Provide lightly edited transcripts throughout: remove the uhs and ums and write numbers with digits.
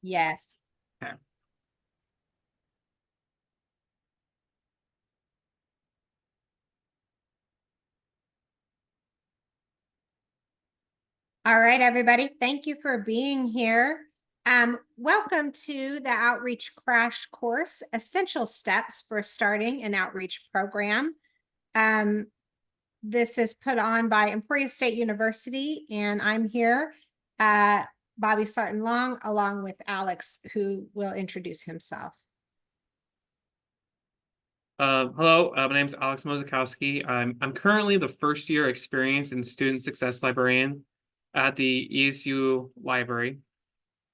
Yes. Okay. All right, everybody. Thank you for being here. Welcome to the Outreach Crash Course, Essential Steps for Starting an Outreach Program. This is put on by Emporia State University, and I'm here, Bobbie Sartin Long, along with Alex, who will introduce himself. Hello, my name is Alex Mosakowski. I'm currently the first year experienced in student success librarian at the ESU library.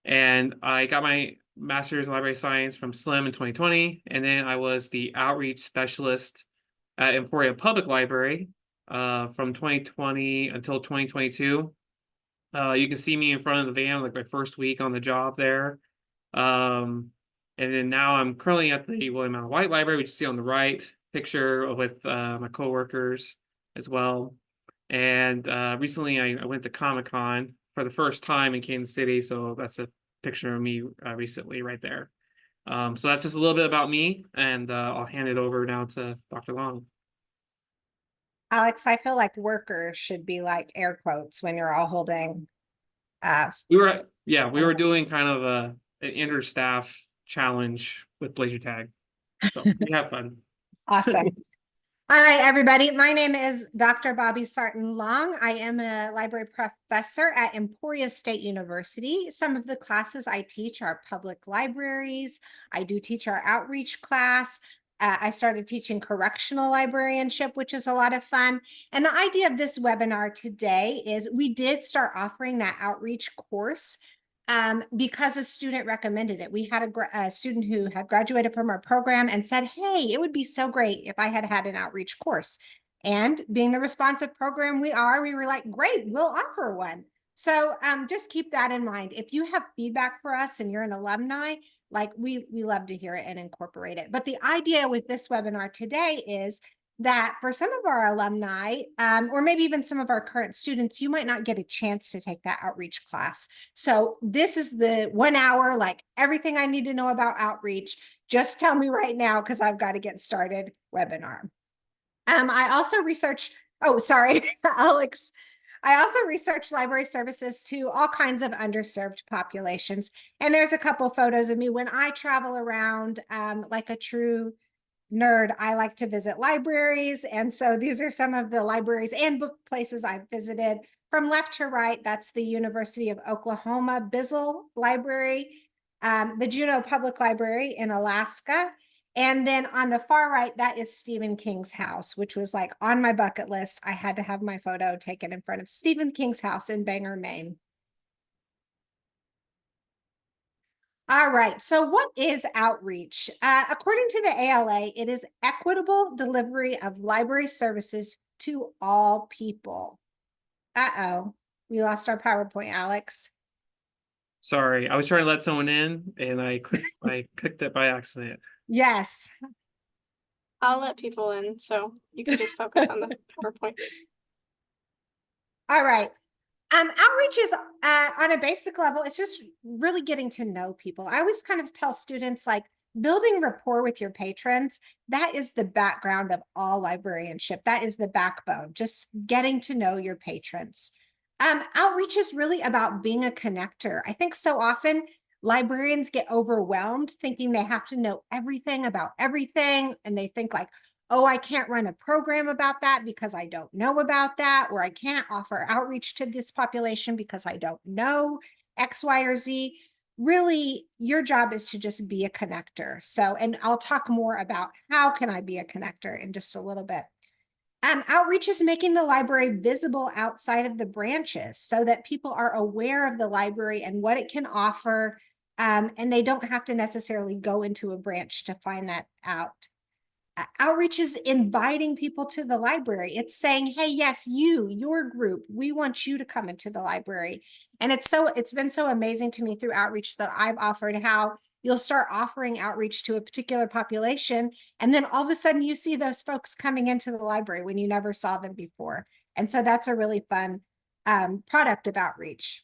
And I got my master's in library science from SLIM in 2020. And then I was the outreach specialist at Emporia Public Library from 2020 until 2022. You can see me in front of the van, like my first week on the job there. And then now I'm currently at the William Allen White Library, which you see on the right picture with my coworkers as well. And recently I went to Comic-Con for the first time in Kansas City. So that's a picture of me recently right there. So that's just a little bit about me, and I'll hand it over now to Dr. Long. Alex, I feel like workers should be like air quotes when you're all holding. We were doing kind of an inter-staff challenge with laser tag. So we have fun. Awesome. All right, everybody. My name is Dr. Bobbie Sartin Long. I am a library professor at Emporia State University. Some of the classes I teach are public libraries. I do teach our outreach class. I started teaching correctional librarianship, which is a lot of fun. And the idea of this webinar today is we did start offering that outreach course because a student recommended it. We had a student who had graduated from our program and said, hey, it would be so great if I had had an outreach course. And being the responsive program we were like, great, we'll offer one. So just keep that in mind. If you have feedback for us and you're an alumni, like we love to hear it and incorporate it. But the idea with this webinar today is that for some of our alumni, or maybe even some of our current students, you might not get a chance to take that outreach class. So this is the 1 hour, like everything I need to know about outreach. Just tell me right now, because I've got to get started webinar. I also researched, oh, sorry, Alex. I also researched library services to all kinds of underserved populations. And there's a couple photos of me when I travel around like a true nerd. I like to visit libraries. And so these are some of the libraries and book places I've visited. From left to right, that's the University of Oklahoma Bizzle Library, the Juneau Public Library in Alaska. And then on the far right, that is Stephen King's house, which was like on my bucket list. I had to have my photo taken in front of Stephen King's house in Bangor, Maine. All right, so what is outreach? According to the ALA, it is equitable delivery of library services to all people. Uh-oh, we lost our PowerPoint, Alex. Sorry, I was trying to let someone in and I clicked it by accident. Yes. I'll let people in, so you can just focus on the PowerPoint. All right. Outreach is on a basic level, it's just really getting to know people. I always kind of tell students like building rapport with your patrons, that is the background of all librarianship. That is the backbone, just getting to know your patrons. Outreach is really about being a connector. I think so often librarians get overwhelmed thinking they have to know everything about everything. And they think like, oh, I can't run a program about that because I don't know about that, or I can't offer outreach to this population because I don't know X, Y, or Z. Really, your job is to just be a connector. So, and I'll talk more about how can I be a connector in just a little bit. Outreach is making the library visible outside of the branches so that people are aware of the library and what it can offer, and they don't have to necessarily go into a branch to find that out. Outreach is inviting people to the library. It's saying, hey, yes, your group, we want you to come into the library. And it's been so amazing to me through outreach that I've offered how you'll start offering outreach to a particular population. And then all of a sudden you see those folks coming into the library when you never saw them before. And so that's a really fun product of outreach.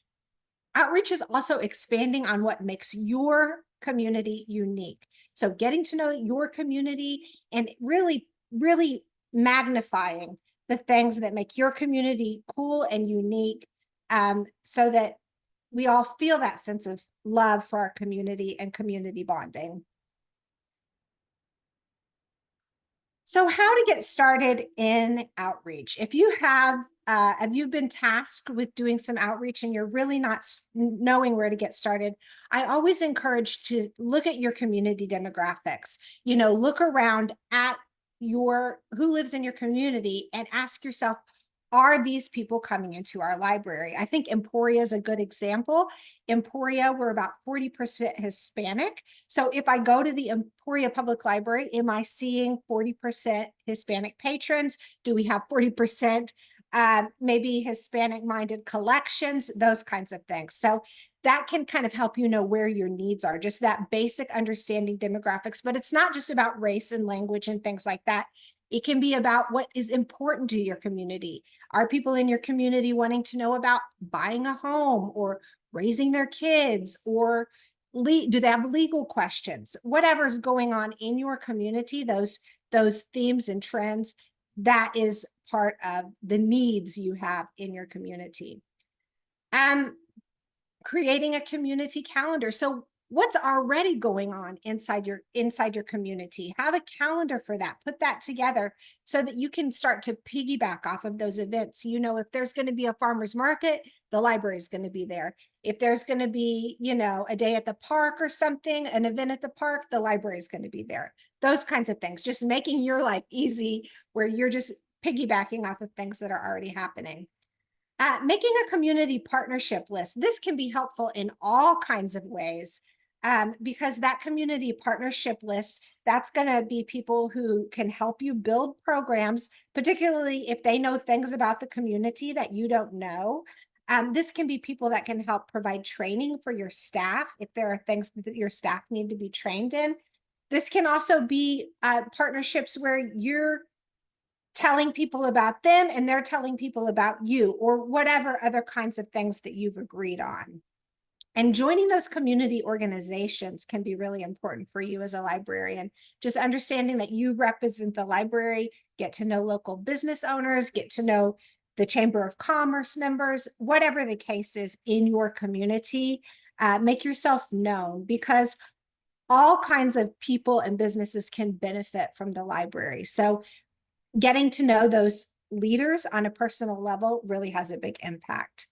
Outreach is also expanding on what makes your community unique. So getting to know your community and really, really magnifying the things that make your community cool and unique, so that we all feel that sense of love for our community and community bonding. So how to get started in outreach? If you've been tasked with doing some outreach and you're really not knowing where to get started, I always encourage to look at your community demographics. Look around at who lives in your community and ask yourself, are these people coming into our library? I think Emporia is a good example. Emporia, we're about 40% Hispanic. So if I go to the Emporia Public Library, am I seeing 40% Hispanic patrons? Do we have 40% maybe Hispanic-minded collections? Those kinds of things. So that can kind of help you know where your needs are, just that basic understanding demographics. But it's not just about race and language and things like that. It can be about what is important to your community. Are people in your community wanting to know about buying a home or raising their kids, or do they have legal questions? Whatever's going on in your community, those themes and trends, that is part of the needs you have in your community. Creating a community calendar. So what's already going on inside your community? Have a calendar for that. Put that together so that you can start to piggyback off of those events. If there's going to be a farmer's market, the library is going to be there. If there's going to be, a day at the park or something, an event at the park, the library is going to be there. Those kinds of things, just making your life easy where you're just piggybacking off of things that are already happening. Making a community partnership list. This can be helpful in all kinds of ways, because that community partnership list, that's going to be people who can help you build programs, particularly if they know things about the community that you don't know. This can be people that can help provide training for your staff if there are things that your staff need to be trained in. This can also be partnerships where you're telling people about them and they're telling people about you, or whatever other kinds of things that you've agreed on. And joining those community organizations can be really important for you as a librarian. Just understanding that you represent the library, get to know local business owners, get to know the Chamber of Commerce members, whatever the case is in your community. Make yourself known, because all kinds of people and businesses can benefit from the library. So getting to know those leaders on a personal level really has a big impact.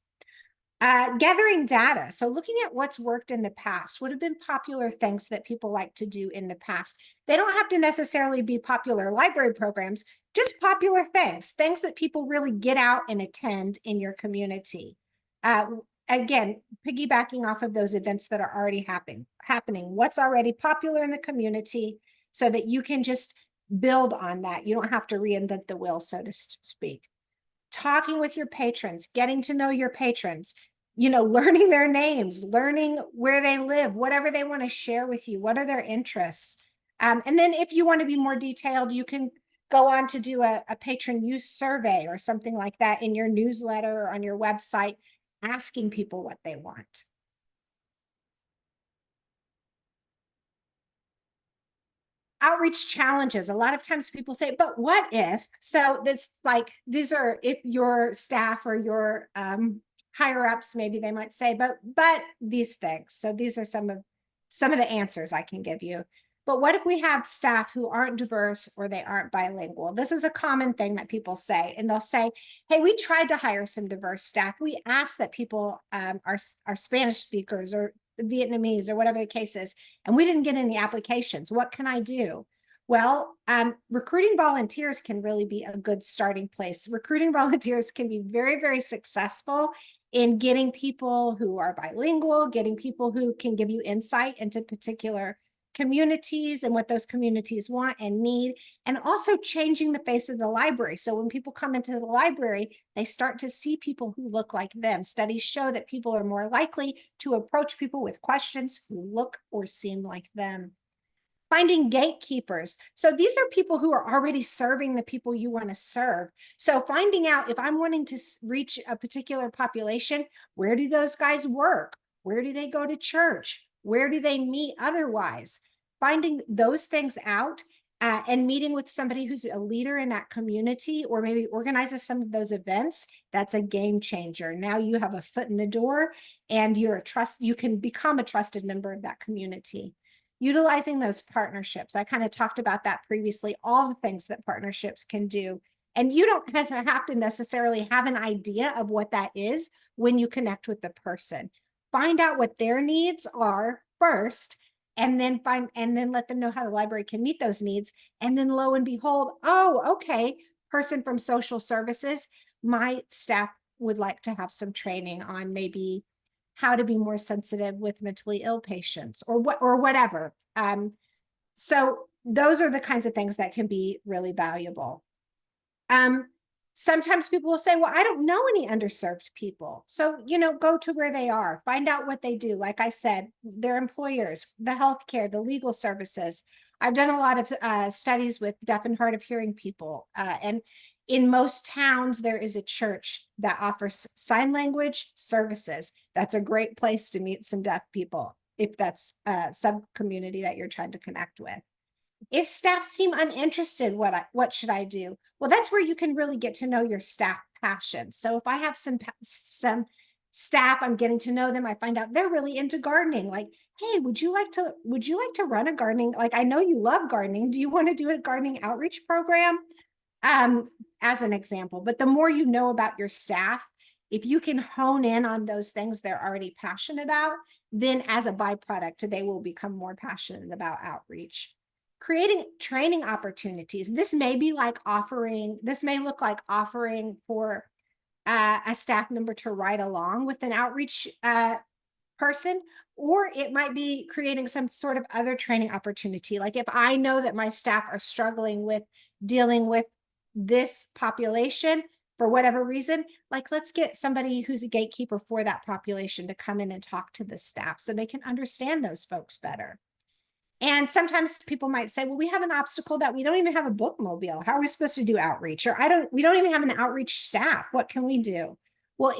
Gathering data. So looking at what's worked in the past, what have been popular things that people like to do in the past. They don't have to necessarily be popular library programs, just popular things that people really get out and attend in your community. Again, piggybacking off of those events that are already happening, what's already popular in the community, so that you can just build on that. You don't have to reinvent the wheel, so to speak. Talking with your patrons, getting to know your patrons, learning their names, learning where they live, whatever they want to share with you, what are their interests. And then if you want to be more detailed, you can go on to do a patron use survey or something like that in your newsletter or on your website, asking people what they want. Outreach challenges. A lot of times people say, but what if? So these are if your staff or your higher ups, maybe they might say, but these things. So these are some of the answers I can give you. But what if we have staff who aren't diverse or they aren't bilingual? This is a common thing that people say, and they'll say, hey, we tried to hire some diverse staff. We asked that people are Spanish speakers or Vietnamese or whatever the case is, and we didn't get any applications. What can I do? Well, recruiting volunteers can really be a good starting place. Recruiting volunteers can be very, very successful in getting people who are bilingual, getting people who can give you insight into particular communities and what those communities want and need, and also changing the face of the library. So when people come into the library, they start to see people who look like them. Studies show that people are more likely to approach people with questions who look or seem like them. Finding gatekeepers. So these are people who are already serving the people you want to serve. So finding out if I'm wanting to reach a particular population, where do those guys work? Where do they go to church? Where do they meet otherwise? Finding those things out and meeting with somebody who's a leader in that community, or maybe organizes some of those events, that's a game changer. Now you have a foot in the door and you can become a trusted member of that community. Utilizing those partnerships. I kind of talked about that previously, all the things that partnerships can do. And you don't have to necessarily have an idea of what that is when you connect with the person. Find out what their needs are first, and then let them know how the library can meet those needs. And then lo and behold, oh, okay, person from social services, my staff would like to have some training on maybe how to be more sensitive with mentally ill patients, or whatever. So those are the kinds of things that can be really valuable. Sometimes people will say, well, I don't know any underserved people. So, go to where they are, find out what they do. Like I said, their employers, the healthcare, the legal services. I've done a lot of studies with deaf and hard of hearing people. And in most towns, there is a church that offers sign language services. That's a great place to meet some deaf people, if that's a sub-community that you're trying to connect with. If staff seem uninterested, what should I do? Well, that's where you can really get to know your staff passion. So if I have some staff, I'm getting to know them, I find out they're really into gardening. Like, hey, would you like to run a gardening? Like, I know you love gardening. Do you want to do a gardening outreach program? As an example. But the more you know about your staff, if you can hone in on those things they're already passionate about, then as a byproduct, they will become more passionate about outreach. Creating training opportunities. This may look like offering for a staff member to ride along with an outreach person, or it might be creating some sort of other training opportunity. Like if I know that my staff are struggling with dealing with this population for whatever reason, like let's get somebody who's a gatekeeper for that population to come in and talk to the staff so they can understand those folks better. And sometimes people might say, well, we have an obstacle that we don't even have a bookmobile. How are we supposed to do outreach? Or we don't even have an outreach staff. What can we do? Well,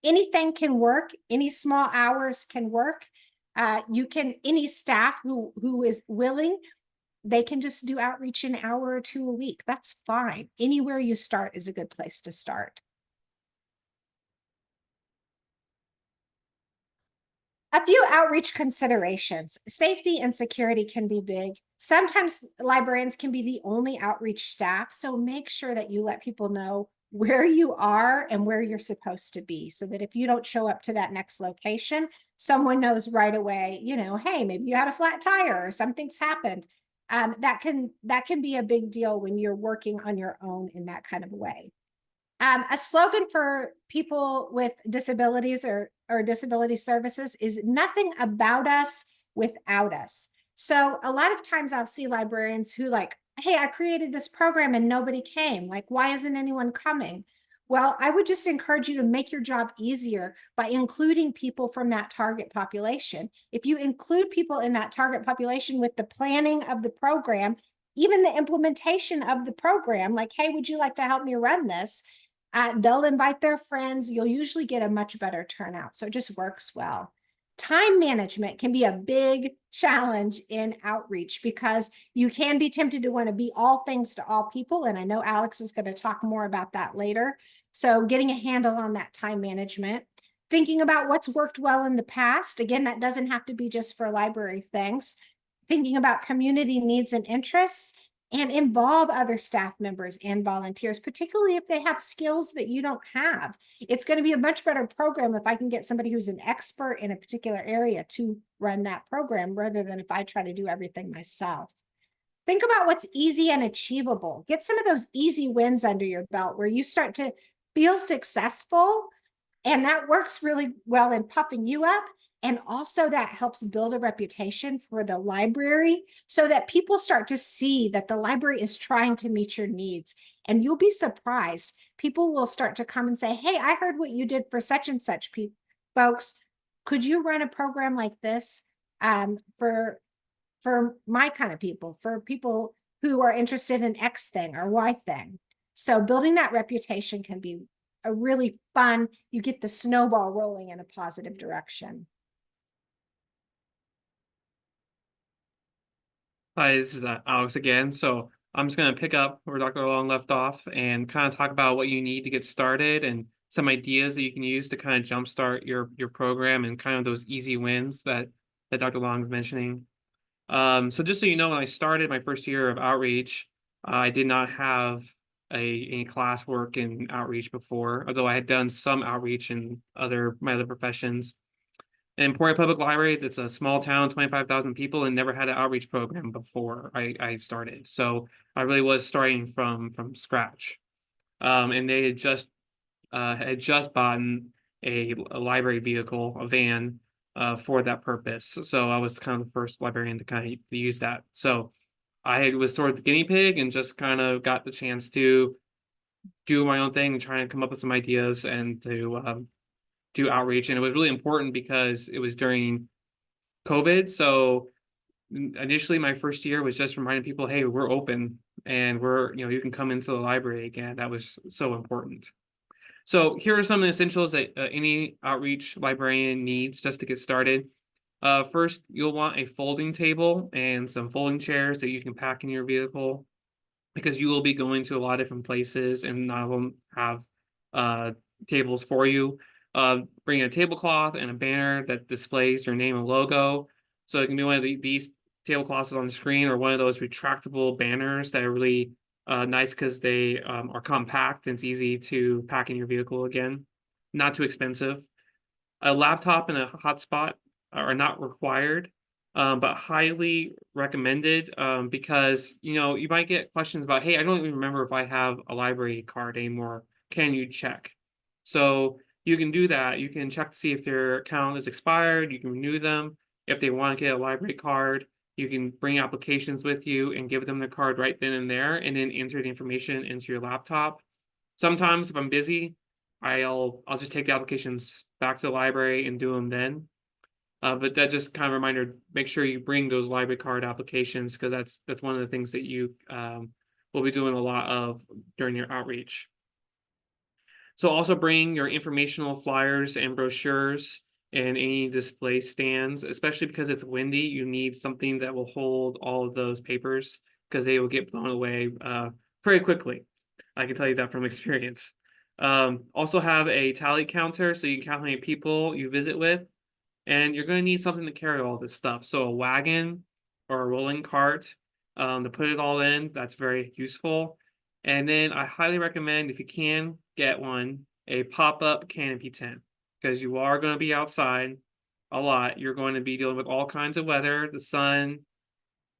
anything can work. Any small hours can work. Any staff who is willing, they can just do outreach an hour or two a week. That's fine. Anywhere you start is a good place to start. A few outreach considerations. Safety and security can be big. Sometimes librarians can be the only outreach staff, so make sure that you let people know where you are and where you're supposed to be, so that if you don't show up to that next location, someone knows right away, hey, maybe you had a flat tire or something's happened. That can be a big deal when you're working on your own in that kind of way. A slogan for people with disabilities or disability services is nothing about us without us. So a lot of times I'll see librarians who like, hey, I created this program and nobody came. Like, why isn't anyone coming? Well, I would just encourage you to make your job easier by including people from that target population. If you include people in that target population with the planning of the program, even the implementation of the program, like, hey, would you like to help me run this? They'll invite their friends. You'll usually get a much better turnout. So it just works well. Time management can be a big challenge in outreach because you can be tempted to want to be all things to all people. And I know Alex is going to talk more about that later. So getting a handle on that time management, thinking about what's worked well in the past. Again, that doesn't have to be just for library things. Thinking about community needs and interests, and involve other staff members and volunteers, particularly if they have skills that you don't have. It's going to be a much better program if I can get somebody who's an expert in a particular area to run that program, rather than if I try to do everything myself. Think about what's easy and achievable. Get some of those easy wins under your belt where you start to feel successful, and that works really well in puffing you up. And also that helps build a reputation for the library so that people start to see that the library is trying to meet your needs. And you'll be surprised. People will start to come and say, hey, I heard what you did for such and such folks. Could you run a program like this for for my kind of people, for people who are interested in X thing or Y thing. So building that reputation can be a really fun, you get the snowball rolling in a positive direction. Hi, this is Alex again. So I'm just going to pick up where Dr. Long left off and kind of talk about what you need to get started and some ideas that you can use to kind of jumpstart your program and kind of those easy wins that Dr. Long is mentioning. So just so you know, when I started my first year of outreach, I did not have any classwork in outreach before, although I had done some outreach in my other professions. In Emporia Public Library, it's a small town, 25,000 people, and never had an outreach program before I started. So I really was starting from scratch. And they had just bought a library vehicle, a van, for that purpose. So I was kind of the first librarian to kind of use that. So I was sort of the guinea pig and just kind of got the chance to do my own thing and try and come up with some ideas and to do outreach. And it was really important because it was during COVID. So initially my first year was just reminding people, hey, we're open and you can come into the library again. That was so important. So here are some of the essentials that any outreach librarian needs just to get started. First, you'll want a folding table and some folding chairs that you can pack in your vehicle because you will be going to a lot of different places and not of them have tables for you. Bring a tablecloth and a banner that displays your name and logo. So it can be one of these tablecloths on the screen or one of those retractable banners that are really nice because they are compact and it's easy to pack in your vehicle again. Not too expensive. A laptop and a hotspot are not required, but highly recommended because you might get questions about, hey, I don't even remember if I have a library card anymore. Can you check? So you can do that. You can check to see if their account is expired. You can renew them. If they want to get a library card, you can bring applications with you and give them the card right then and there, and then enter the information into your laptop. Sometimes if I'm busy, I'll just take the applications back to the library and do them then. But that just kind of reminder, make sure you bring those library card applications because that's one of the things that you will be doing a lot of during your outreach. So also bring your informational flyers and brochures and any display stands, especially because it's windy. You need something that will hold all of those papers because they will get blown away very quickly. I can tell you that from experience. Also have a tally counter so you can count how many people you visit with. And you're going to need something to carry all this stuff. So a wagon or a rolling cart to put it all in, that's very useful. And then I highly recommend, if you can, get one, a pop-up canopy tent, because you are going to be outside a lot. You're going to be dealing with all kinds of weather, the sun,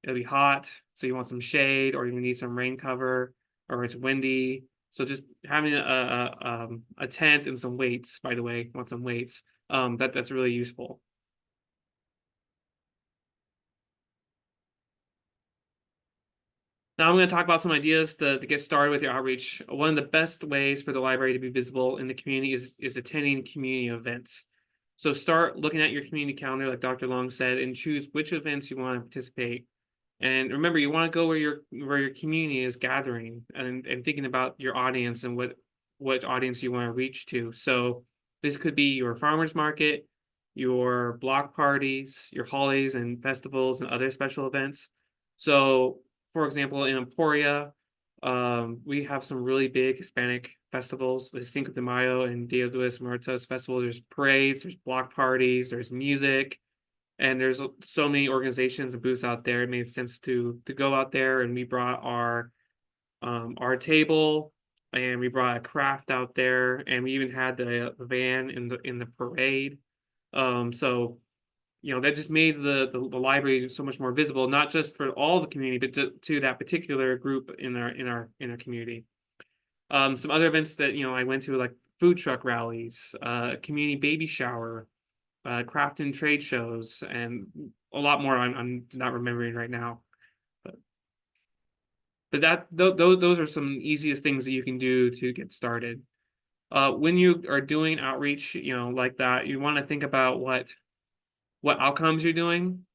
it'll be hot, so you want some shade, or you need some rain cover, or it's windy. So just having a tent and some weights, by the way, want some weights, that's really useful. Now I'm going to talk about some ideas to get started with your outreach. One of the best ways for the library to be visible in the community is attending community events. So start looking at your community calendar, like Dr. Long said, and choose which events you want to participate. And remember, you want to go where your community is gathering and thinking about your audience and what audience you want to reach to. So this could be your farmers market, your block parties, your holidays and festivals and other special events. So for example, in Emporia, we have some really big Hispanic festivals, the Cinco de Mayo and Dia de los Muertos festival. There's parades, there's block parties, there's music, and there's so many organizations and booths out there. It made sense to go out there, and we brought our table, and we brought a craft out there, and we even had the van in the parade. So that just made the library so much more visible, not just for all the community, but to that particular group in our community. Some other events that I went to, like food truck rallies, community baby shower, craft and trade shows, and a lot more I'm not remembering right now. But those are some easiest things that you can do to get started. When you are doing outreach, like that, you want to think about what outcomes you're doing.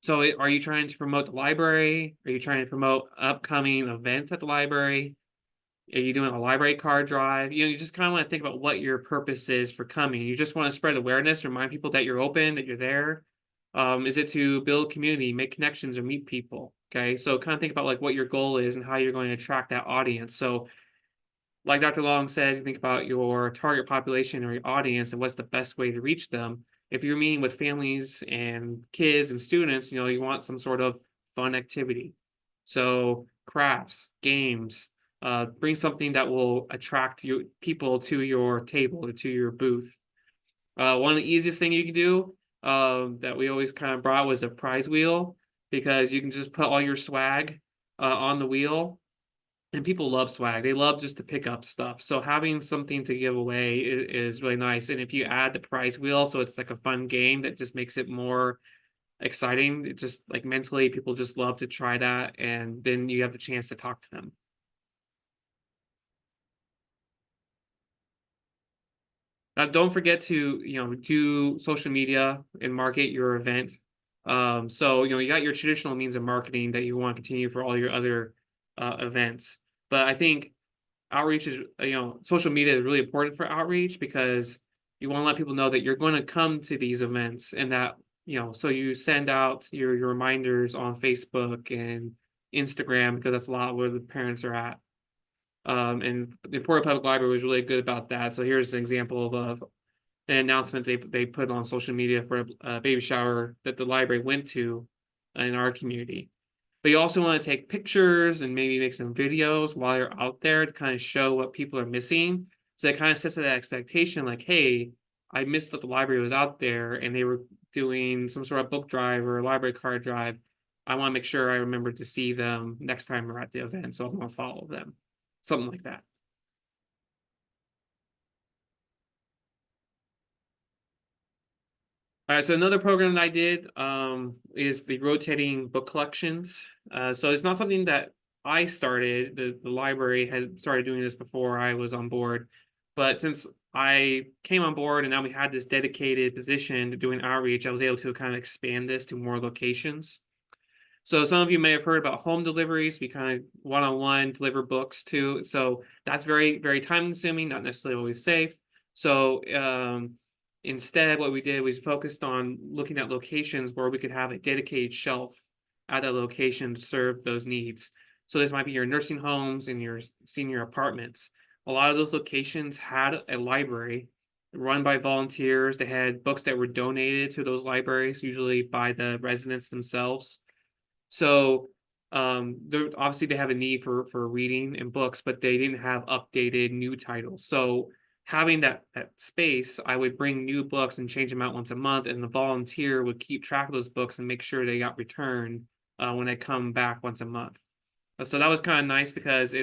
So are you trying to promote the library? Are you trying to promote upcoming events at the library? Are you doing a library card drive? You just kind of want to think about what your purpose is for coming. You just want to spread awareness, remind people that you're open, that you're there. Is it to build community, make connections, or meet people? Okay, so kind of think about like what your goal is and how you're going to attract that audience. So like Dr. Long said, think about your target population or your audience and what's the best way to reach them. If you're meeting with families and kids and students, you want some sort of fun activity. So crafts, games, bring something that will attract people to your table or to your booth. One of the easiest thing you can do that we always kind of brought was a prize wheel, because you can just put all your swag on the wheel. And people love swag. They love just to pick up stuff. So having something to give away is really nice. And if you add the prize wheel, so it's like a fun game that just makes it more exciting. It just like mentally, people just love to try that. And then you have the chance to talk to them. Don't forget to, do social media and market your event. So, you got your traditional means of marketing that you want to continue for all your other events. But I think outreach is, social media is really important for outreach, because you want to let people know that you're going to come to these events, and that, so you send out your reminders on Facebook and Instagram, because that's a lot where the parents are at. And the Emporia Public Library was really good about that. So here's an example of an announcement they put on social media for a baby shower that the library went to in our community. But you also want to take pictures and maybe make some videos while you're out there to kind of show what people are missing. So it kind of sets that expectation like, hey, I missed that the library was out there and they were doing some sort of book drive or a library card drive. I want to make sure I remember to see them next time we're at the event, so I'm going to follow them. Something like that. All right, so another program that I did is the rotating book collections. So it's not something that I started. The library had started doing this before I was on board. But since I came on board and now we had this dedicated position to doing outreach, I was able to kind of expand this to more locations. So some of you may have heard about home deliveries. We kind of one-on-one deliver books too. So that's very, very time consuming, not necessarily always safe. So instead, what we did was focused on looking at locations where we could have a dedicated shelf at that location to serve those needs. So this might be your nursing homes and your senior apartments. A lot of those locations had a library run by volunteers. They had books that were donated to those libraries, usually by the residents themselves. So obviously they have a need for reading and books, but they didn't have updated new titles. So having that space, I would bring new books and change them out once a month, and the volunteer would keep track of those books and make sure they got returned when they come back once a month. So that was kind of nice, because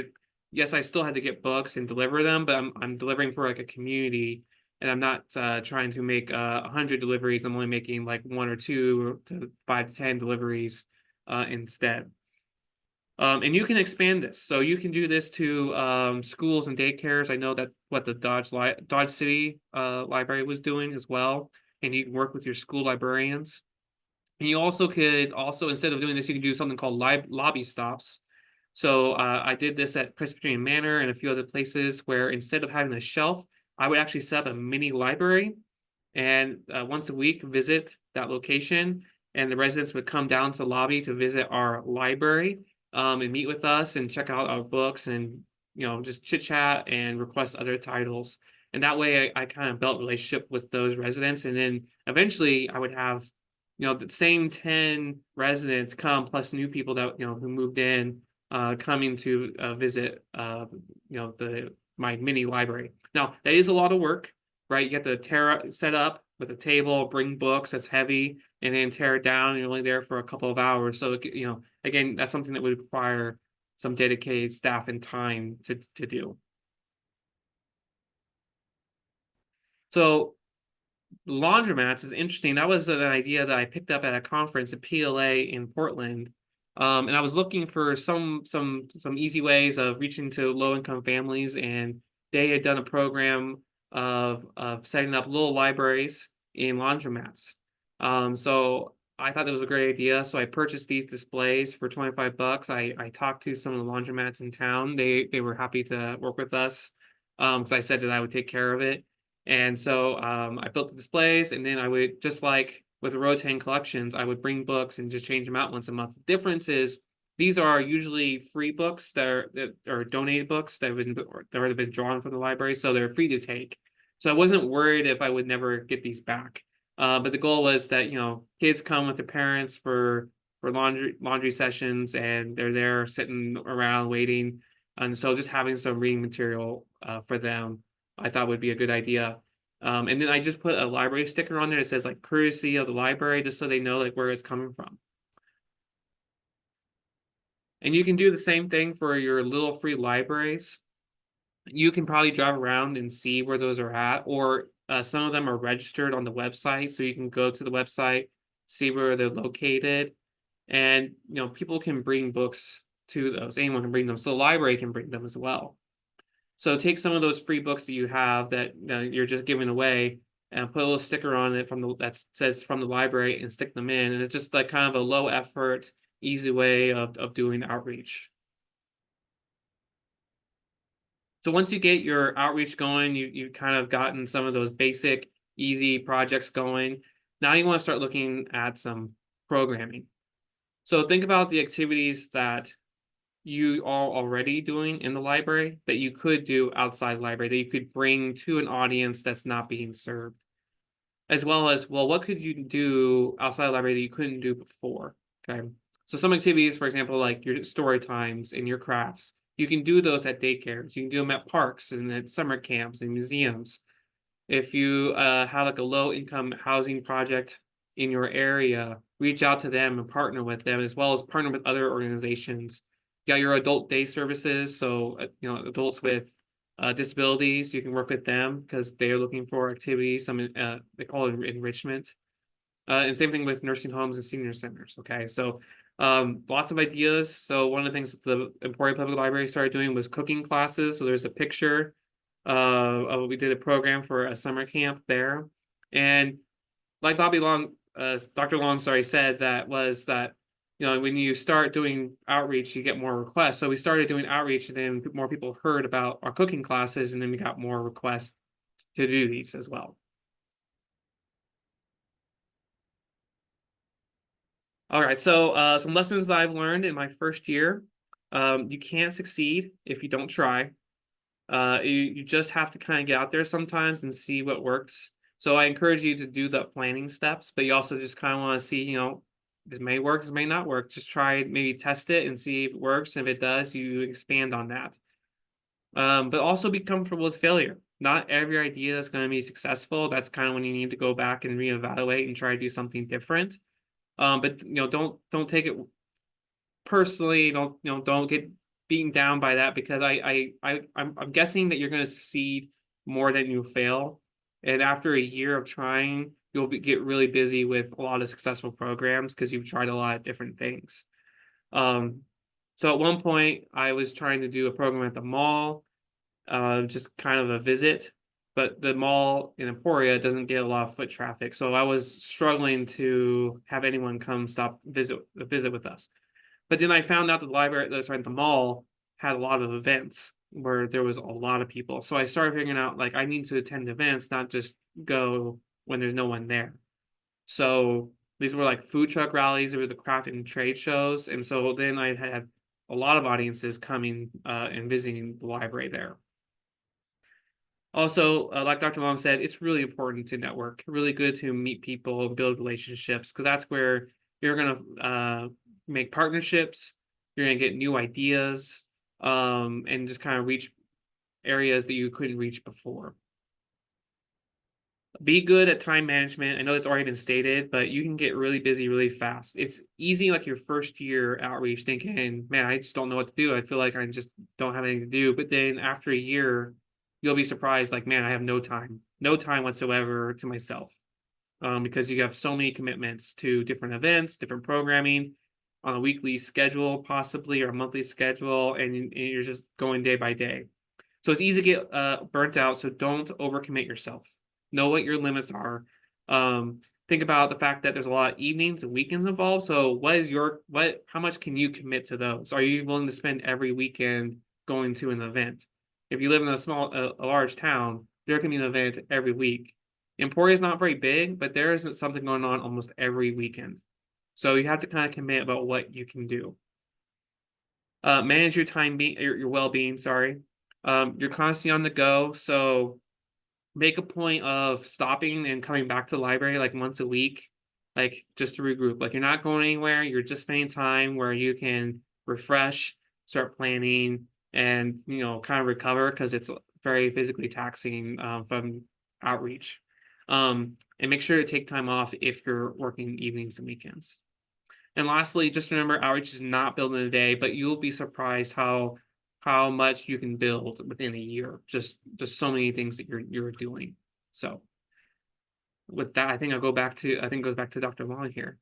yes, I still had to get books and deliver them, but I'm delivering for like a community, and I'm not trying to make 100 deliveries. I'm only making like 1 or 2 to 5 to 10 deliveries instead. And you can expand this. So you can do this to schools and daycares. I know that what the Dodge City Library was doing as well. And you can work with your school librarians. And you also could instead of doing this, you can do something called lobby stops. So I did this at Presbyterian Manor and a few other places where instead of having a shelf, I would actually set up a mini library, and once a week visit that location, and the residents would come down to the lobby to visit our library and meet with us and check out our books and just chit chat and request other titles. And that way I kind of built a relationship with those residents, and then eventually I would have the same 10 residents come plus new people that who moved in coming to visit my mini library. Now that is a lot of work, right? You have to set up with a table, bring books that's heavy, and then tear it down. And you're only there for a couple of hours. So, again, that's something that would require some dedicated staff and time to do. So laundromats is interesting. That was an idea that I picked up at a conference at PLA in Portland. And I was looking for some easy ways of reaching to low-income families, and they had done a program of setting up little libraries in laundromats. So I thought that was a great idea, so I purchased these displays for $25. I talked to some of the laundromats in town. They were happy to work with us, because I said that I would take care of it. And so I built the displays, and then I would, just like with the rotating collections, I would bring books and just change them out once a month. The difference is these are usually free books that are donated books that have been drawn from the library, so they're free to take. So I wasn't worried if I would never get these back. But the goal was that, kids come with their parents for laundry sessions, and they're there sitting around waiting. And so just having some reading material for them, I thought would be a good idea. And then I just put a library sticker on there that says like courtesy of the library, just so they know like where it's coming from. And you can do the same thing for your little free libraries. You can probably drive around and see where those are at, or some of them are registered on the website, so you can go to the website, see where they're located, and people can bring books to those. Anyone can bring them, so the library can bring them as well. So take some of those free books that you have that you're just giving away, and put a little sticker on it that says from the library, and stick them in. And it's just like kind of a low effort, easy way of doing outreach. So once you get your outreach going, you've kind of gotten some of those basic, easy projects going. Now you want to start looking at some programming. So think about the activities that you are already doing in the library that you could do outside the library, that you could bring to an audience that's not being served. As well as, well, what could you do outside the library that you couldn't do before? Okay. So some activities, for example, like your story times and your crafts, you can do those at daycares. You can do them at parks and at summer camps and museums. If you have like a low income housing project in your area, reach out to them and partner with them, as well as partner with other organizations. You got your adult day services, so adults with disabilities, you can work with them because they're looking for activities. Some they call it enrichment, and same thing with nursing homes and senior centers. Okay, so lots of ideas. So one of the things that the Emporia Public Library started doing was cooking classes. So there's a picture we did a program for a summer camp there, and like Dr. Long, sorry, said that when you start doing outreach, you get more requests. So we started doing outreach, and then more people heard about our cooking classes, and then we got more requests to do these as well. All right, so some lessons that I've learned in my first year. You can't succeed if you don't try. You just have to kind of get out there sometimes and see what works. So I encourage you to do the planning steps, but you also just kind of want to see, this may work, this may not work. Just try, maybe test it and see if it works. And if it does, you expand on that. But also be comfortable with failure. Not every idea is going to be successful. That's kind of when you need to go back and reevaluate and try to do something different. But don't take it personally. Don't get beaten down by that, because I'm guessing that you're going to succeed more than you fail. And after a year of trying, you'll get really busy with a lot of successful programs because you've tried a lot of different things. So at one point, I was trying to do a program at the mall, just kind of a visit, but the mall in Emporia doesn't get a lot of foot traffic. So I was struggling to have anyone come visit with us. But then I found out that the mall had a lot of events where there was a lot of people. So I started figuring out, like, I need to attend events, not just go when there's no one there. So these were like food truck rallies, or the craft and trade shows. And so then I had a lot of audiences coming and visiting the library there. Also, like Dr. Long said, it's really important to network, really good to meet people and build relationships, because that's where you're going to make partnerships, you're going to get new ideas, and just kind of reach areas that you couldn't reach before. Be good at time management. I know it's already been stated, but you can get really busy really fast. It's easy, like your first year outreach, thinking, man, I just don't know what to do. I feel like I just don't have anything to do. But then after a year, you'll be surprised, like, man, I have no time whatsoever to myself, because you have so many commitments to different events, different programming on a weekly schedule, possibly, or a monthly schedule, and you're just going day by day. So it's easy to get burnt out. So don't overcommit yourself. Know what your limits are. think about the fact that there's a lot of evenings and weekends involved. So how much can you commit to those? Are you willing to spend every weekend going to an event? If you live in a large town, there can be an event every week. Emporia is not very big, but there is something going on almost every weekend. So you have to kind of commit about what you can do. Manage your your well-being, sorry. You're constantly on the go, so make a point of stopping and coming back to the library like once a week, like just to regroup. Like you're not going anywhere, you're just spending time where you can refresh, start planning, and kind of recover, because it's very physically taxing from outreach. And make sure to take time off if you're working evenings and weekends. And lastly, just remember, outreach is not built in a day, but you'll be surprised how much you can build within a year. Just so many things that you're doing. So with that, I think it goes back to Dr. Long here.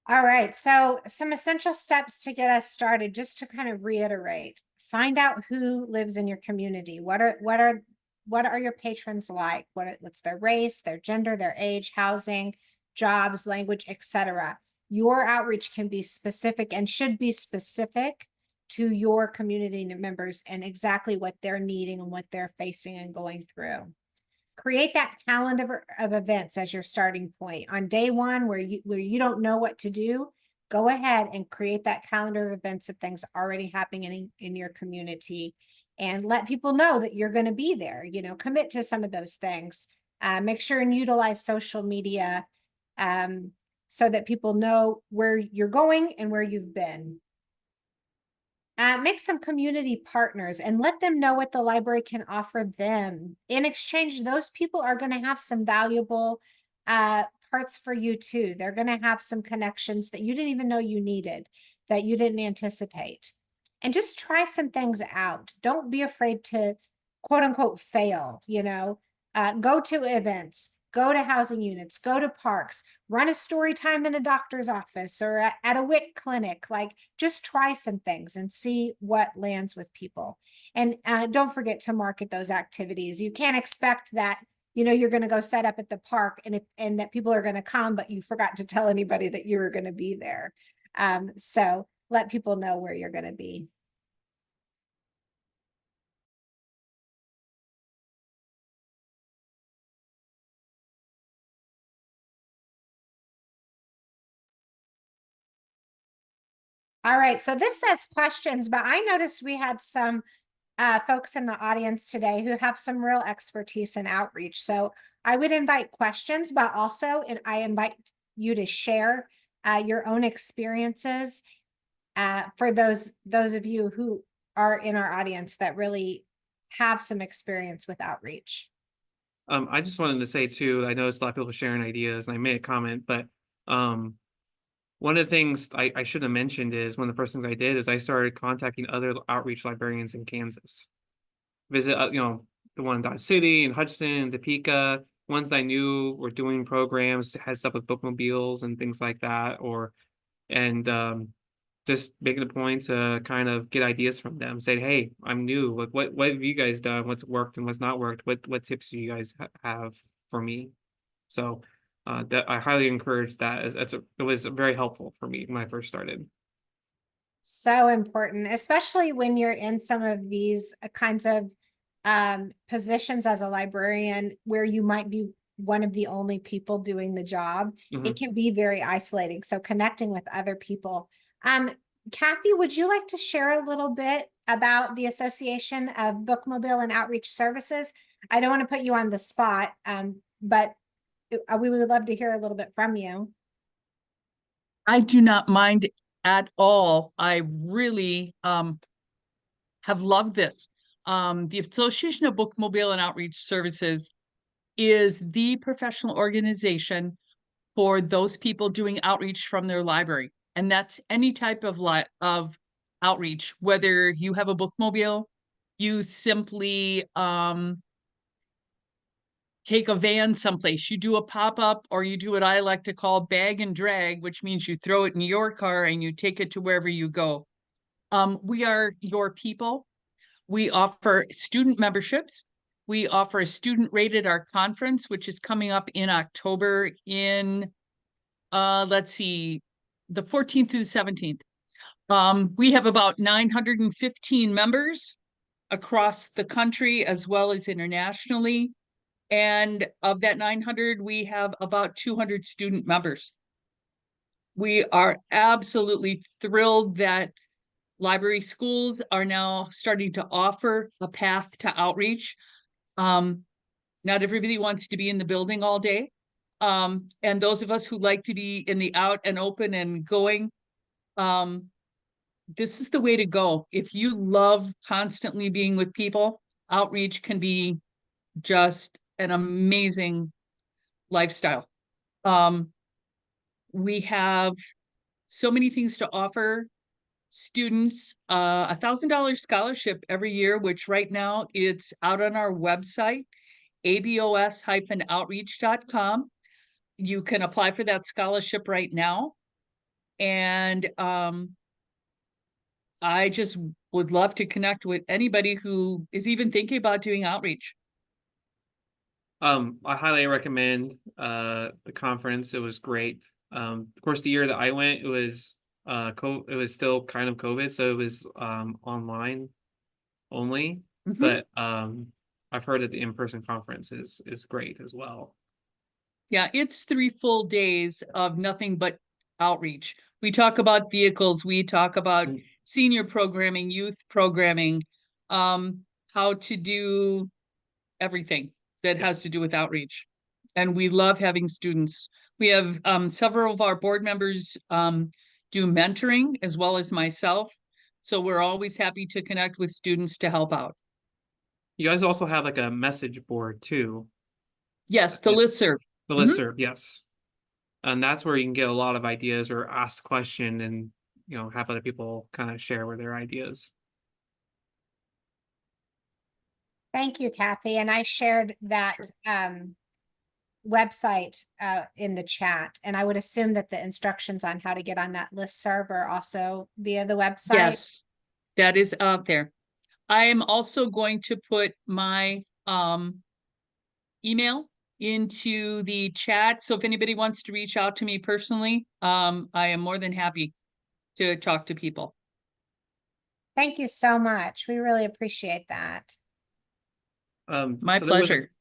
All right, so some essential steps to get us started, just to kind of reiterate. Find out who lives in your community. What are your patrons like? What's their race, their gender, their age, housing, jobs, language, etc. Your outreach can be specific and should be specific to your community members and exactly what they're needing and what they're facing and going through. Create that calendar of events as your starting point. On day one, where you don't know what to do, go ahead and create that calendar of events of things already happening in your community, and let people know that you're going to be there. Commit to some of those things. Make sure and utilize social media so that people know where you're going and where you've been. Make some community partners and let them know what the library can offer them. In exchange, those people are going to have some valuable parts for you too. They're going to have some connections that you didn't even know you needed, that you didn't anticipate. And just try some things out. Don't be afraid to quote unquote fail, go to events, go to housing units, go to parks, run a story time in a doctor's office or at a WIC clinic. Like, just try some things and see what lands with people. And don't forget to market those activities. You can't expect that, you're going to go set up at the park and that people are going to come, but you forgot to tell anybody that you were going to be there. So let people know where you're going to be. All right, so this says questions, but I noticed we had some folks in the audience today who have some real expertise in outreach. So I would invite questions, but also I invite you to share your own experiences for those of you who are in our audience that really have some experience with outreach. I just wanted to say too, I noticed a lot of people sharing ideas, and I made a comment, but one of the things I should have mentioned is one of the first things I did is I started contacting other outreach librarians in Kansas. Visit, the one in Dodge City and Hudson and Topeka, ones I knew were doing programs, had stuff with bookmobiles and things like that, just making a point to kind of get ideas from them, saying, hey, I'm new. Like, what have you guys done? What's worked and what's not worked? What tips do you guys have for me? So that I highly encourage that. It was very helpful for me when I first started. So important, especially when you're in some of these kinds of positions as a librarian where you might be one of the only people doing the job. It can be very isolating. So connecting with other people. Kathy, would you like to share a little bit about the Association of Bookmobile and Outreach Services? I don't want to put you on the spot, but we would love to hear a little bit from you. I do not mind at all. I really have loved this. The Association of Bookmobile and Outreach Services is the professional organization for those people doing outreach from their library. And that's any type of outreach, whether you have a bookmobile, you simply take a van someplace, you do a pop-up, or you do what I like to call bag and drag, which means you throw it in your car and you take it to wherever you go. We are your people. We offer student memberships. We offer a student rated art conference, which is coming up in October in, let's see, the 14th through the 17th. We have about 915 members across the country as well as internationally. And of that 900, we have about 200 student members. We are absolutely thrilled that library schools are now starting to offer a path to outreach. Not everybody wants to be in the building all day. And those of us who like to be in the out and open and going, this is the way to go. If you love constantly being with people, outreach can be just an amazing lifestyle. We have so many things to offer students, $1,000 scholarship every year, which right now it's out on our website, abos-outreach.com. You can apply for that scholarship right now. And I just would love to connect with anybody who is even thinking about doing outreach. I highly recommend the conference. It was great. Of course, the year that I went, it was it was still kind of COVID, so it was online only. Mhm. But I've heard that the in-person conference is great as well. Yeah, it's 3 full days of nothing but outreach. We talk about vehicles, we talk about Mm. senior programming, youth programming, how to do everything that has to do with outreach. And we love having students. We have several of our board members do mentoring as well as myself. So we're always happy to connect with students to help out. You guys also have like a message board too, Yes, the Yeah. listserv. the Mhm. listserv, yes. And that's where you can get a lot of ideas or ask a question and, you know, have other people kind of share with their ideas. Thank you, Kathy. And I shared that website in the chat. And I would assume that the instructions on how to get on that listserv are also via the website. Yes, that is out there. I am also going to put my email into the chat. So if anybody wants to reach out to me personally, I am more than happy to talk to people. Thank you so much. We really appreciate that. My So there was- pleasure.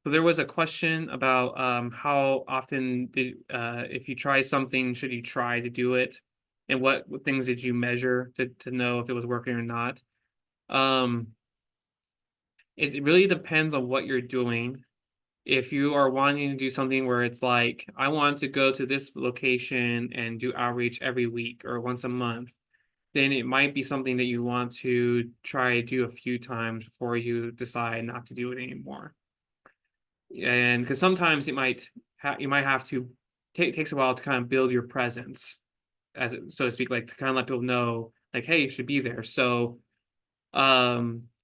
So there was a question about how often did if you try something, should you try to do it, and what things did you measure to know if it was working or not? It really depends on what you're doing. If you are wanting to do something where it's like, I want to go to this location and do outreach every week or once a month, then it might be something that you want to try to do a few times before you decide not to do it anymore. And because sometimes you might have to takes a while to kind of build your presence, as so to speak, like to kind of let people know, like, hey, you should be there. So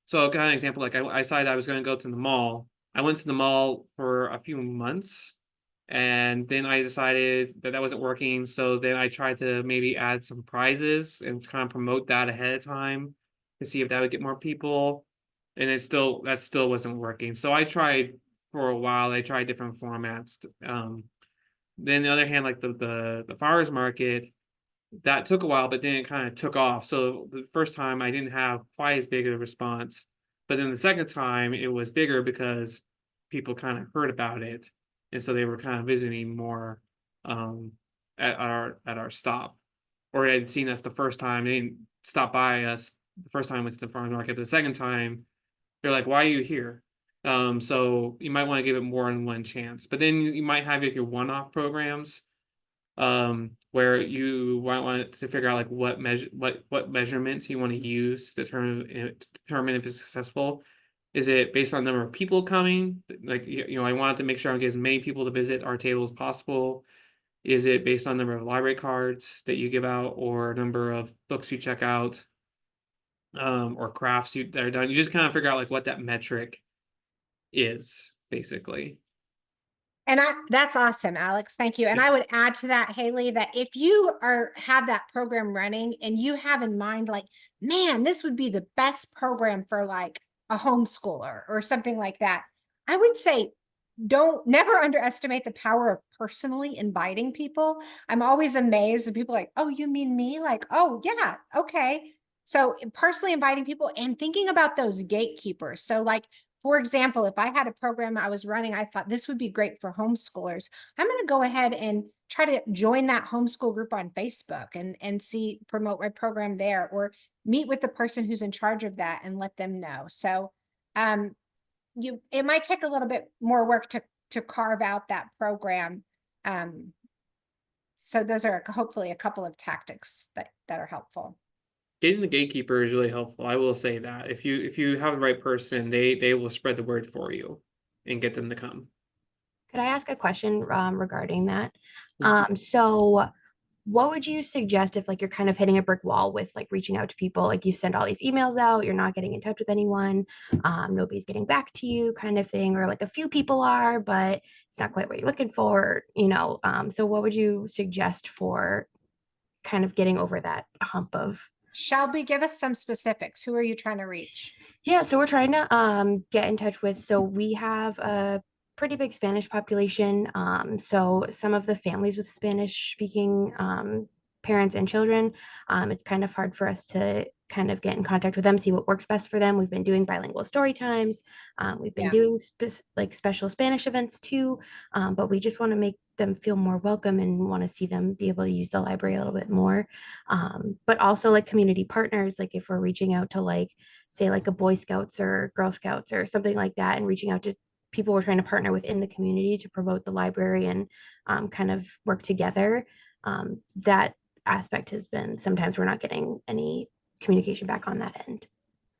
so kind of example, like I decided I was going to go to the mall. I went to the mall for a few months, and then I decided that wasn't working. So then I tried to maybe add some prizes and kind of promote that ahead of time to see if that would get more people. And that still wasn't working. So I tried for a while. I tried different formats. Then the other hand, like the farmers market, that took a while, but then it kind of took off. So the first time I didn't have quite as big of a response, but then the second time it was bigger because people kind of heard about it, and so they were kind of visiting more at our stop, or had seen us the first time. They didn't stop by us the first time we went to the farmers market, but the second time they're like, "Why are you here?" So you might want to give it more than one chance, but then you might have like your one-off programs where you might want to figure out like what measurements you want to use to determine if it's successful. Is it based on the number of people coming? Like, you know, I wanted to make sure I get as many people to visit our table as possible. Is it based on number of library cards that you give out, or number of books you check out, or crafts that are done? You just kind of figure out like what that metric is, basically. And that's awesome, Alex. Thank you. And I would add to that, Haley, that if you have that program running and you have in mind, like, man, this would be the best program for like a homeschooler or something like that, I would say don't never underestimate the power of personally inviting people. I'm always amazed at people like, oh, you mean me? Like, oh yeah, okay. So personally inviting people and thinking about those gatekeepers. So like, for example, if I had a program I was running, I thought this would be great for homeschoolers. I'm going to go ahead and try to join that homeschool group on Facebook and see promote my program there, or meet with the person who's in charge of that and let them know. So it might take a little bit more work to carve out that program. So those are hopefully a couple of tactics that are helpful. Getting the gatekeeper is really helpful. I will say that if you have the right person, they will spread the word for you and get them to come. Could I ask a question regarding that? Yeah. So what would you suggest if like you're kind of hitting a brick wall with like reaching out to people? Like you send all these emails out, you're not getting in touch with anyone, nobody's getting back to you kind of thing, or like a few people are, but it's not quite what you're looking for, you know? So what would you suggest for kind of getting over that hump of? Shelby, give us some specifics. Who are you trying to reach? Yeah, so we're trying to get in touch with, so we have a pretty big Spanish population. So some of the families with Spanish speaking parents and children, it's kind of hard for us to kind of get in contact with them, see what works best for them. We've been doing bilingual story times. We've been Yeah. doing like special Spanish events too, but we just want to make them feel more welcome and want to see them be able to use the library a little bit more. But also like community partners, like if we're reaching out to like, say like a Boy Scouts or Girl Scouts or something like that, and reaching out to people we're trying to partner with in the community to promote the library and kind of work together. That aspect has been, sometimes we're not getting any communication back on that end.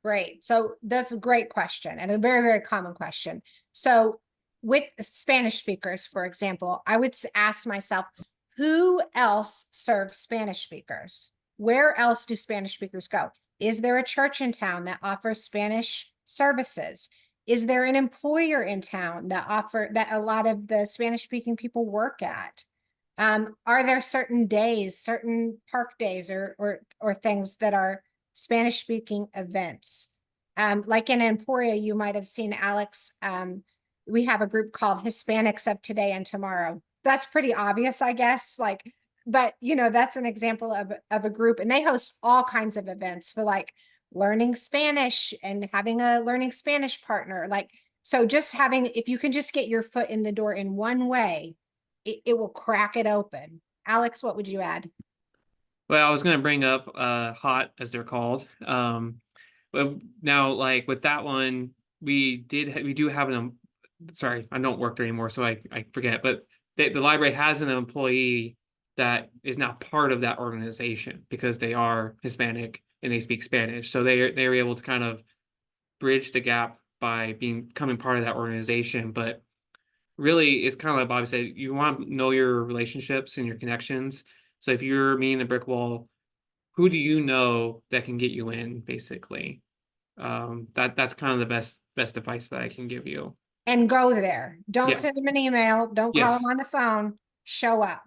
Great. So that's a great question and a very, very common question. So with Spanish speakers, for example, I would ask myself, who else serves Spanish speakers? Where else do Spanish speakers go? Is there a church in town that offers Spanish services? Is there an employer in town that a lot of the Spanish speaking people work at? Are there certain days, certain park days or things that are Spanish speaking events? Like in Emporia, you might have seen Alex. We have a group called Hispanics of Today and Tomorrow. That's pretty obvious, I guess. Like, but you know, that's an example of a group, and they host all kinds of events for like learning Spanish and having a learning Spanish partner. Like, so just having, if you can just get your foot in the door in one way, it will crack it open. Alex, what would you add? Well, I was going to bring up hot, as they're called. But now, like with that one, we do have an sorry, I don't work there anymore, so I forget. But the library has an employee that is now part of that organization because they are Hispanic and they speak Spanish. So they were able to kind of bridge the gap by becoming part of that organization. But really, it's kind of like Bobbie said, you want to know your relationships and your connections. So if you're meeting a brick wall, who do you know that can get you in, basically? That's kind of the best advice that I can give you. And go there. Don't Yeah. send them an email. Don't call Yes. them on the phone. Show up.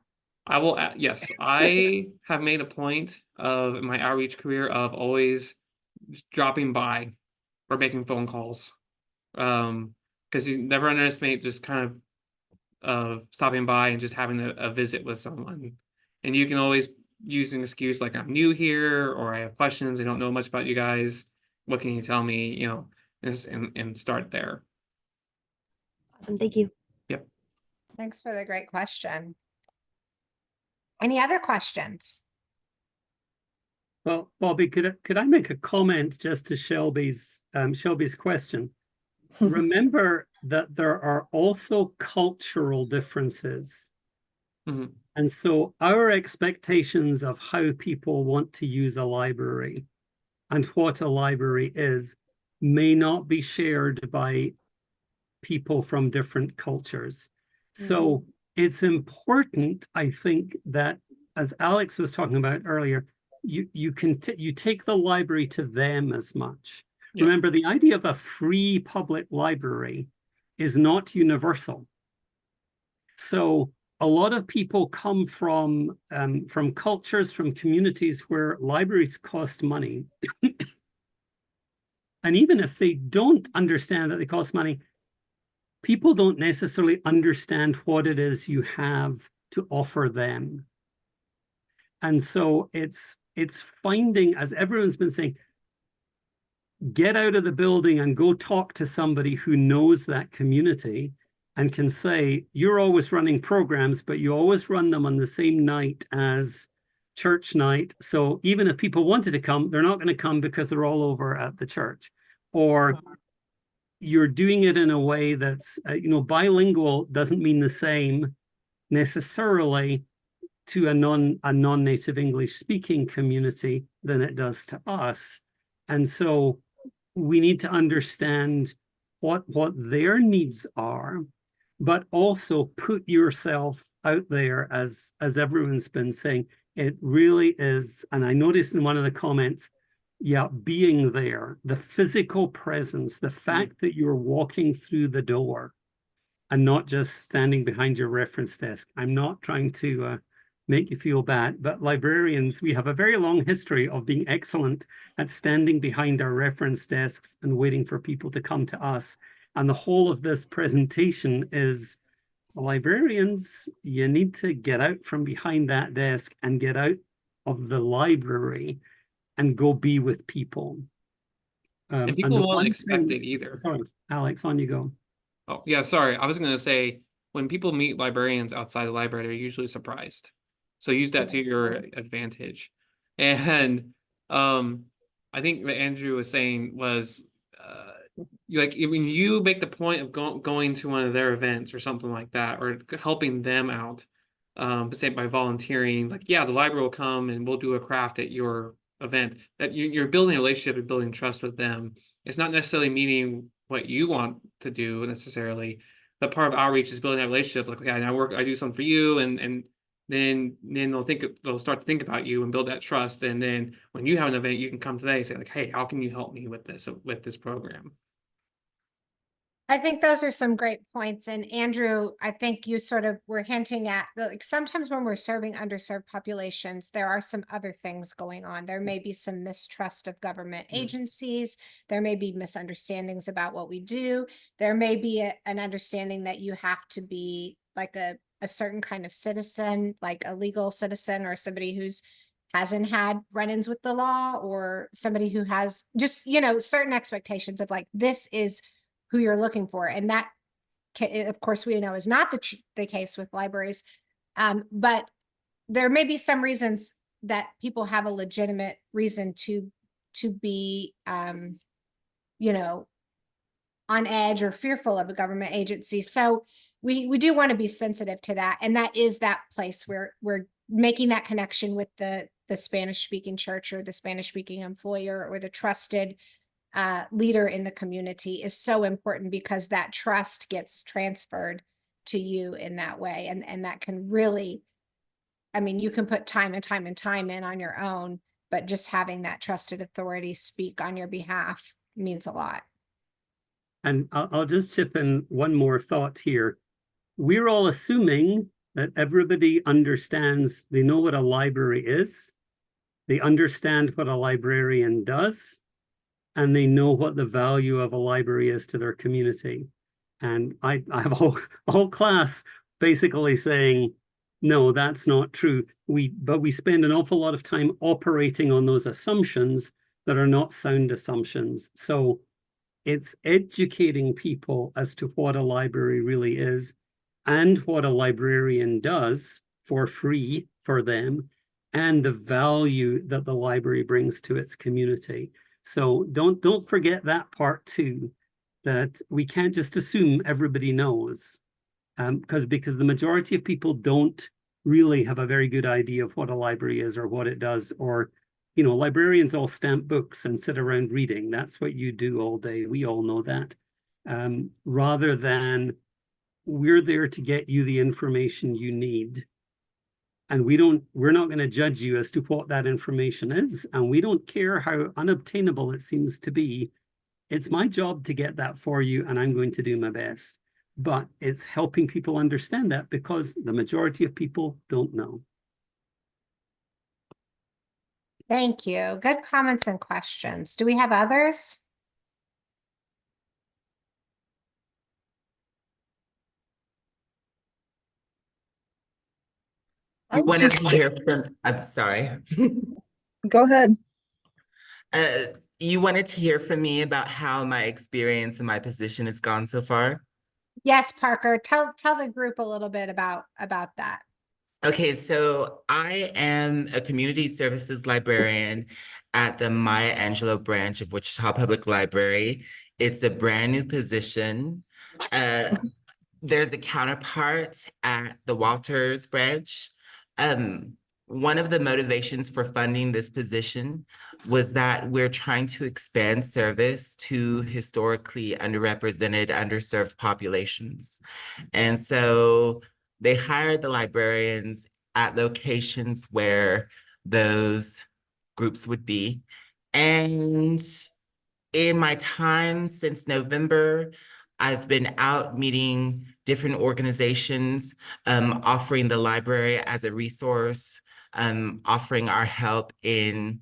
I will, yes, I have made a point of in my outreach career of always dropping by or making phone calls. Because you never underestimate just kind of stopping by and just having a visit with someone. And you can always use an excuse like I'm new here or I have questions, I don't know much about you guys. What can you tell me? You know, and start there. Awesome, thank you. Yep. Thanks for the great question. Any other questions? Well, Bobbie, could I make a comment just to Shelby's question? Remember that there are also cultural differences. Mhm. And so our expectations of how people want to use a library and what a library is may not be shared by people from different cultures. So it's important, I think, that as Alex was talking about earlier, you take the library to them as much. Yeah. Remember, the idea of a free public library is not universal. So a lot of people come from cultures, from communities where libraries cost money. And even if they don't understand that they cost money, people don't necessarily understand what it is you have to offer them. And so it's finding, as everyone's been saying, get out of the building and go talk to somebody who knows that community and can say, you're always running programs, but you always run them on the same night as church night. So even if people wanted to come, they're not going to come because they're all over at the church. Or you're doing it in a way that's, bilingual doesn't mean the same necessarily to a non-native English speaking community than it does to us. And so we need to understand what their needs are, but also put yourself out there, as everyone's been saying. It really is, and I noticed in one of the comments, being there, the physical presence, the fact that you're walking through the door and not just standing behind your reference desk. I'm not trying to make you feel bad, but librarians, we have a very long history of being excellent at standing behind our reference desks and waiting for people to come to us. And the whole of this presentation is, librarians, you need to get out from behind that desk and get out of the library and go be with people. And people won't expect it either. Sorry, Alex, on you go. Oh, yeah, sorry. I was going to say, when people meet librarians outside the library, they're usually surprised. So use that to your advantage. And I think what Andrew was saying was, like, when you make the point of going to one of their events or something like that, or helping them out, say by volunteering, like, the library will come and we'll do a craft at your event, that you're building a relationship and building trust with them. It's not necessarily meaning what you want to do necessarily, but part of outreach is building that relationship. Like, okay, I do something for you, and then they'll start to think about you and build that trust. And then when you have an event, you can come to them and say, like, hey, how can you help me with this program? I think those are some great points. And Andrew, I think you sort of were hinting at, like, sometimes when we're serving underserved populations, there are some other things going on. There may be some mistrust of government agencies. There may be misunderstandings about what we do. There may be an understanding that you have to be like a certain kind of citizen, like a legal citizen, or somebody who's hasn't had run-ins with the law, or somebody who has just, certain expectations of, like, this is who you're looking for. And that, of course, we know is not the case with libraries. But there may be some reasons that people have a legitimate reason to be, on edge or fearful of a government agency. So we do want to be sensitive to that. And that is that place where we're making that connection with the Spanish speaking church, or the Spanish speaking employer, or the trusted leader in the community is so important, because that trust gets transferred to you in that way. And that can really, you can put time and time and time in on your own, but just having that trusted authority speak on your behalf means a lot. And I'll just chip in one more thought here. We're all assuming that everybody understands, they know what a library is, they understand what a librarian does, and they know what the value of a library is to their community. And I have a whole class basically saying, no, that's not true. But we spend an awful lot of time operating on those assumptions that are not sound assumptions. So it's educating people as to what a library really is, and what a librarian does for free for them, and the value that the library brings to its community. So don't forget that part too, that we can't just assume everybody knows, because the majority of people don't really have a very good idea of what a library is or what it does. Or, librarians all stamp books and sit around reading. That's what you do all day. We all know that. Rather than, we're there to get you the information you need. And we're not going to judge you as to what that information is. And we don't care how unobtainable it seems to be. It's my job to get that for you, and I'm going to do my best. But it's helping people understand that, because the majority of people don't know. Thank you. Good comments and questions. Do we have others? You wanted to hear from, I'm sorry. Go ahead. You wanted to hear from me about how my experience and my position has gone so far? Yes, Parker, tell the group a little bit about that. Okay, so I am a community services librarian at the Maya Angelou branch of Wichita Public Library. It's a brand new position. There's a counterpart at the Walters branch. One of the motivations for funding this position was that we're trying to expand service to historically underrepresented, underserved populations. And so they hired the librarians at locations where those groups would be. And in my time since November, I've been out meeting different organizations, offering the library as a resource, offering our help in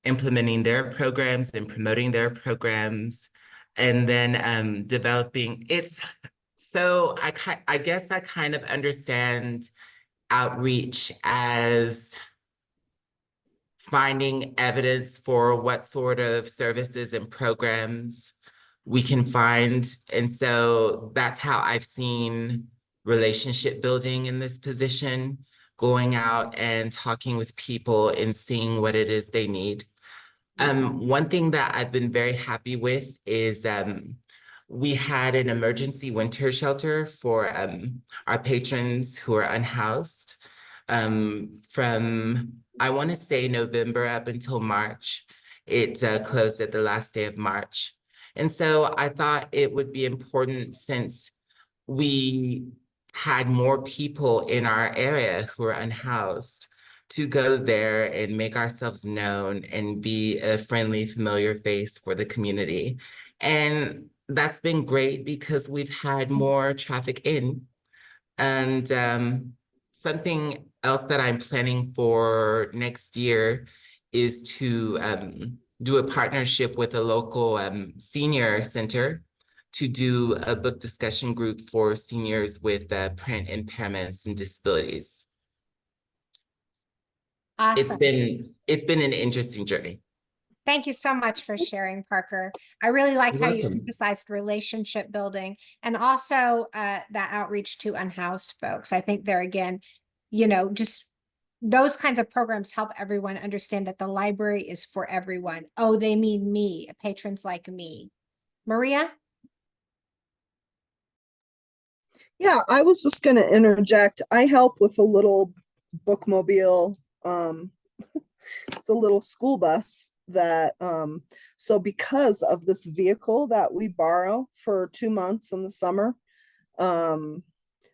implementing their programs and promoting their programs, and then developing it's. So I guess I kind of understand outreach as finding evidence for what sort of services and programs we can find. And so that's how I've seen relationship building in this position, going out and talking with people and seeing what it is they need. One thing that I've been very happy with is we had an emergency winter shelter for our patrons who are unhoused from, I want to say, November up until March. It closed at the last day of March. And so I thought it would be important, since we had more people in our area who are unhoused, to go there and make ourselves known and be a friendly, familiar face for the community. And that's been great because we've had more traffic in. And something else that I'm planning for next year is to do a partnership with a local senior center to do a book discussion group for seniors with print impairments and disabilities. Awesome. It's been an interesting journey. Thank you so much for sharing, Parker. I really like You're how you welcome. emphasized relationship building and also that outreach to unhoused folks. I think there again, just those kinds of programs help everyone understand that the library is for everyone. Oh, they mean me, patrons like me. Maria? Yeah, I was just going to interject. I help with a little bookmobile. It's a little school bus that, so because of this vehicle that we borrow for 2 months in the summer,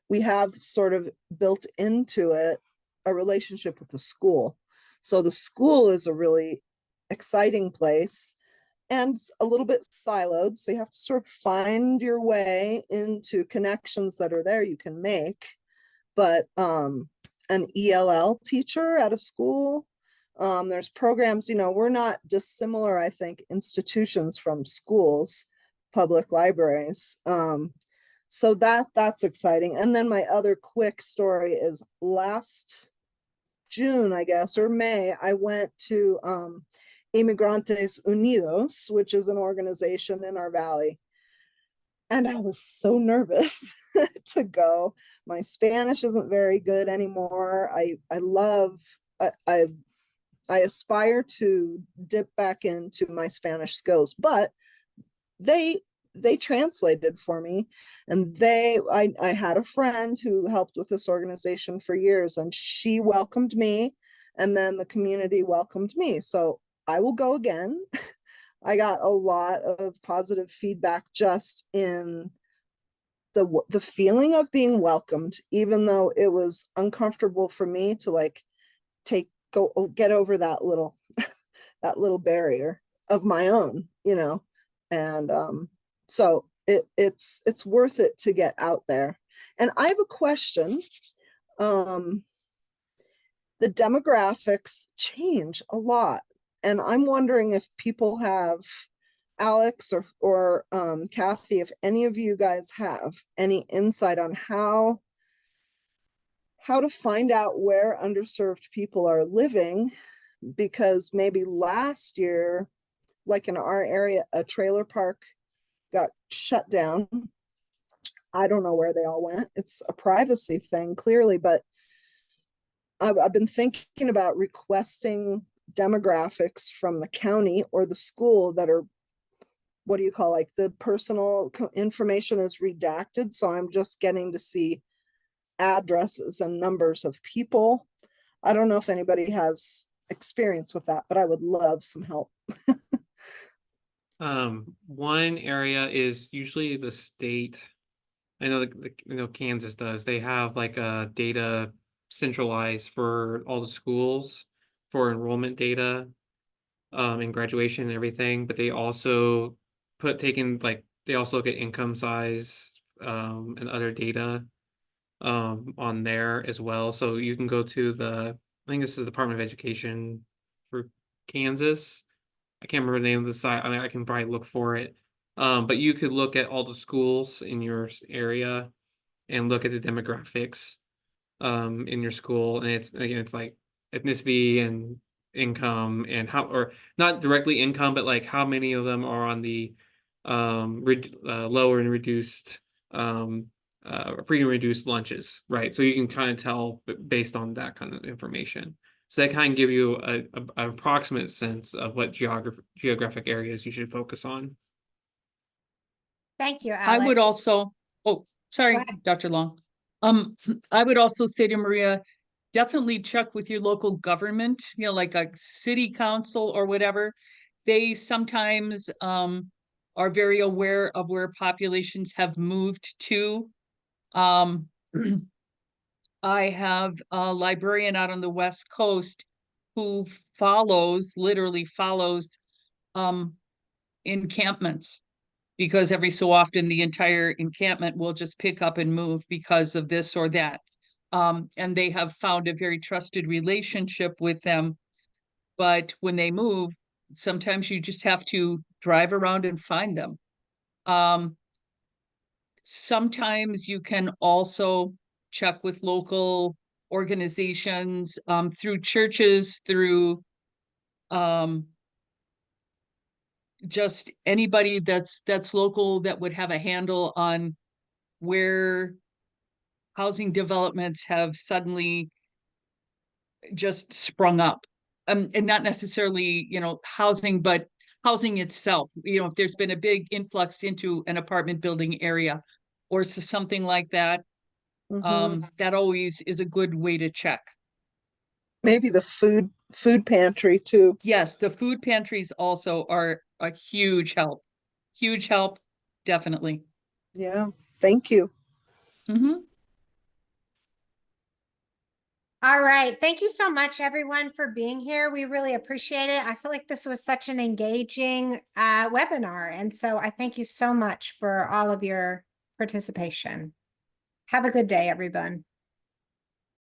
we have sort of built into it a relationship with the school. So the school is a really exciting place and a little bit siloed. So you have to sort of find your way into connections that are there you can make. But an ELL teacher at a school, there's programs, we're not dissimilar, I think, institutions from schools, public libraries. So that's exciting. And then my other quick story is last June, I guess, or May, I went to Inmigrantes Unidos, which is an organization in our valley. And I was so nervous to go. My Spanish isn't very good anymore. I aspire to dip back into my Spanish skills, but they translated for me, and I had a friend who helped with this organization for years, and she welcomed me, and then the community welcomed me. So I will go again. I got a lot of positive feedback just in the feeling of being welcomed, even though it was uncomfortable for me to get over that little that little barrier of my own, and so it's worth it to get out there. And I have a question. The demographics change a lot, and I'm wondering if people have, Alex or Kathy, if any of you guys have any insight on how how to find out where underserved people are living, because maybe last year, like in our area, a trailer park got shut down. I don't know where they all went. It's a privacy thing, clearly, but I've been thinking about requesting demographics from the county or the school that are, what do you call, like the personal information is redacted. So I'm just getting to see addresses and numbers of people. I don't know if anybody has experience with that, but I would love some help. One area is usually the state. I know Kansas does. They have like a data centralized for all the schools for enrollment data, and graduation and everything. But they also they also look at income size, and other data, on there as well. So you can go to I think it's the Department of Education for Kansas. I can't remember the name of the site. I mean, I can probably look for it. But you could look at all the schools in your area and look at the demographics, in your school. And it's like ethnicity and income and or not directly income, but like how many of them are on the lower and reduced, free and reduced lunches, right? So you can kind of tell based on that kind of information. So that kind of give you an approximate sense of what geographic areas you should focus on. Thank you, I Alex. would also, oh, sorry, ahead. Dr. Long. I would also say to Maria, definitely check with your local government, like a city council or whatever. They sometimes are very aware of where populations have moved to. I have a librarian out on the West Coast who literally follows encampments, because every so often the entire encampment will just pick up and move because of this or that. And they have found a very trusted relationship with them. But when they move, sometimes you just have to drive around and find them. Sometimes you can also check with local organizations, through churches, through just anybody that's local that would have a handle on where housing developments have suddenly just sprung up. And not necessarily, housing, but housing itself. If there's been a big influx into an apartment building area or something like that, that always is a good way to check. Maybe the food pantry too. Yes, the food pantries also are a huge help. Huge help, definitely. Yeah, thank you. All right. Thank you so much, everyone, for being here. We really appreciate it. I feel like this was such an engaging webinar. And so I thank you so much for all of your participation. Have a good day, everyone.